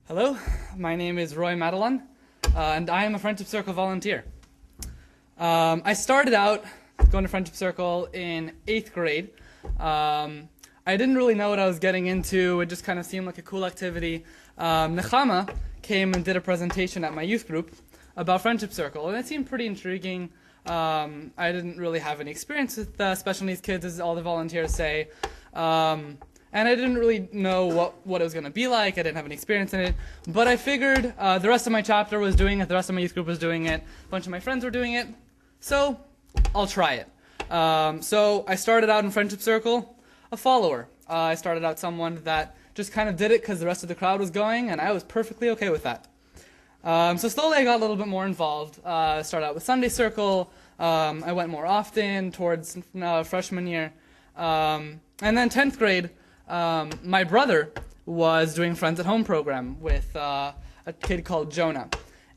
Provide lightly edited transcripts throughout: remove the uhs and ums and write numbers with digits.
Hello, my name is Roy Madelon, and I am a Friendship Circle volunteer. I started out going to Friendship Circle in 8th grade. I didn't really know what I was getting into. It just kind of seemed like a cool activity. Nechama came and did a presentation at my youth group about Friendship Circle, and it seemed pretty intriguing. I didn't really have any experience with special needs kids, as all the volunteers say. And I didn't really know what it was going to be like. I didn't have any experience in it. But I figured the rest of my chapter was doing it. The rest of my youth group was doing it. A bunch of my friends were doing it. So I'll try it. So I started out in Friendship Circle, a follower. I started out someone that just kind of did it because the rest of the crowd was going, and I was perfectly okay with that. So slowly I got a little bit more involved. I started out with Sunday Circle. I went more often towards freshman year. And then 10th grade, my brother was doing Friends at Home program with a kid called Jonah.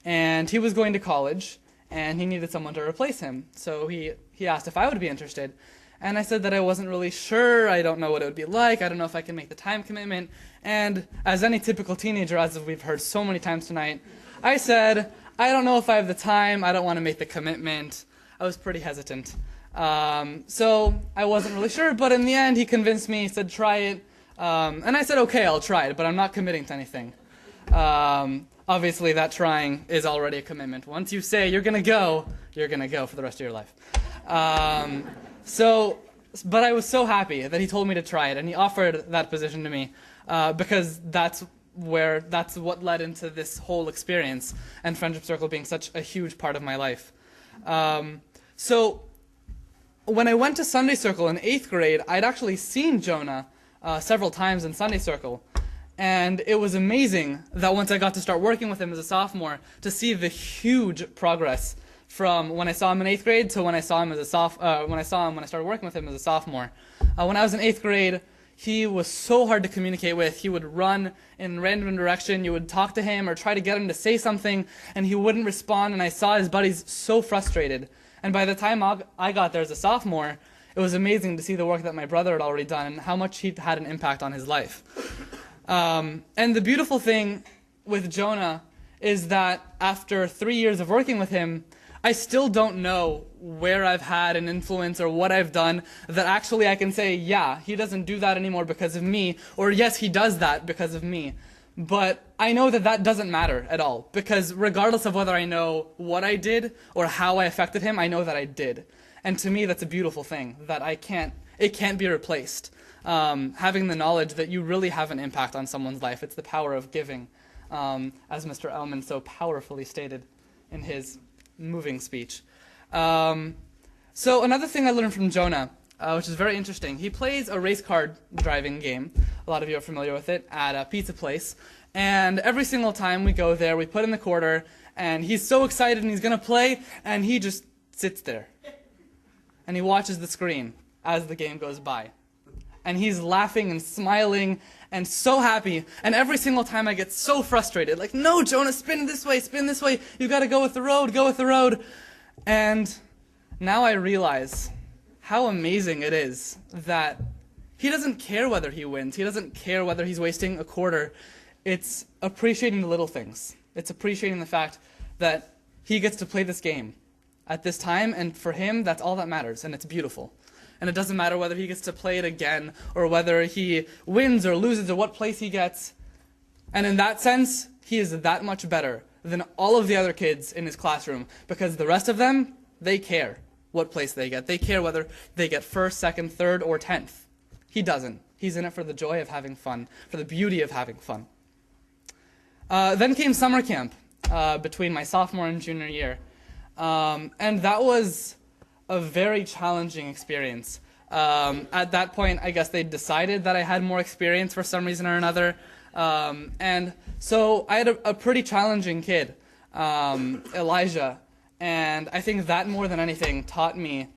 And he was going to college, and he needed someone to replace him. So he asked if I would be interested. And I said that I wasn't really sure. I don't know what it would be like. I don't know if I can make the time commitment. And as any typical teenager, as we've heard so many times tonight, I said, I don't know if I have the time. I don't want to make the commitment. I was pretty hesitant. So I wasn't really sure, but in the end he convinced me. He said, try it. And I said, okay, I'll try it, but I'm not committing to anything. Obviously that trying is already a commitment. Once you say you're going to go for the rest of your life. But I was so happy that he told me to try it, and he offered that position to me, because that's what led into this whole experience, and Friendship Circle being such a huge part of my life. So when I went to Sunday Circle in 8th grade, I'd actually seen Jonah several times in Sunday Circle. And it was amazing that once I got to start working with him as a sophomore, to see the huge progress from when I saw him in 8th grade to when I saw him when I started working with him as a sophomore. When I was in 8th grade, he was so hard to communicate with. He would run in random direction. You would talk to him or try to get him to say something, and he wouldn't respond. And I saw his buddies so frustrated. And by the time I got there as a sophomore, it was amazing to see the work that my brother had already done and how much he had an impact on his life. And the beautiful thing with Jonah is that after 3 years of working with him, I still don't know where I've had an influence or what I've done that actually I can say, yeah, he doesn't do that anymore because of me, or yes, he does that because of me. But I know that that doesn't matter at all, because regardless of whether I know what I did or how I affected him, I know that I did. And to me, that's a beautiful thing, that it can't be replaced. Having the knowledge that you really have an impact on someone's life. It's the power of giving, as Mr. Ellman so powerfully stated in his moving speech. So another thing I learned from Jonah, which is very interesting, he plays a race car driving game. A lot of you are familiar with it, at a pizza place. And every single time we go there, we put in the quarter, and he's so excited and he's going to play, and he just sits there. And he watches the screen as the game goes by. And he's laughing and smiling and so happy. And every single time I get so frustrated, like, no, Jonah, spin this way, you got to go with the road. And now I realize how amazing it is that he doesn't care whether he wins. He doesn't care whether he's wasting a quarter. It's appreciating the little things. It's appreciating the fact that he gets to play this game at this time, and for him, that's all that matters, and it's beautiful. And it doesn't matter whether he gets to play it again, or whether he wins or loses, or what place he gets. And in that sense, he is that much better than all of the other kids in his classroom, because the rest of them, they care what place they get. They care whether they get first, second, third, or 10th. He doesn't. He's in it for the joy of having fun, for the beauty of having fun. Then came summer camp between my sophomore and junior year. And that was a very challenging experience. At that point, I guess they decided that I had more experience for some reason or another. And so I had a pretty challenging kid, Elijah. And I think that more than anything taught me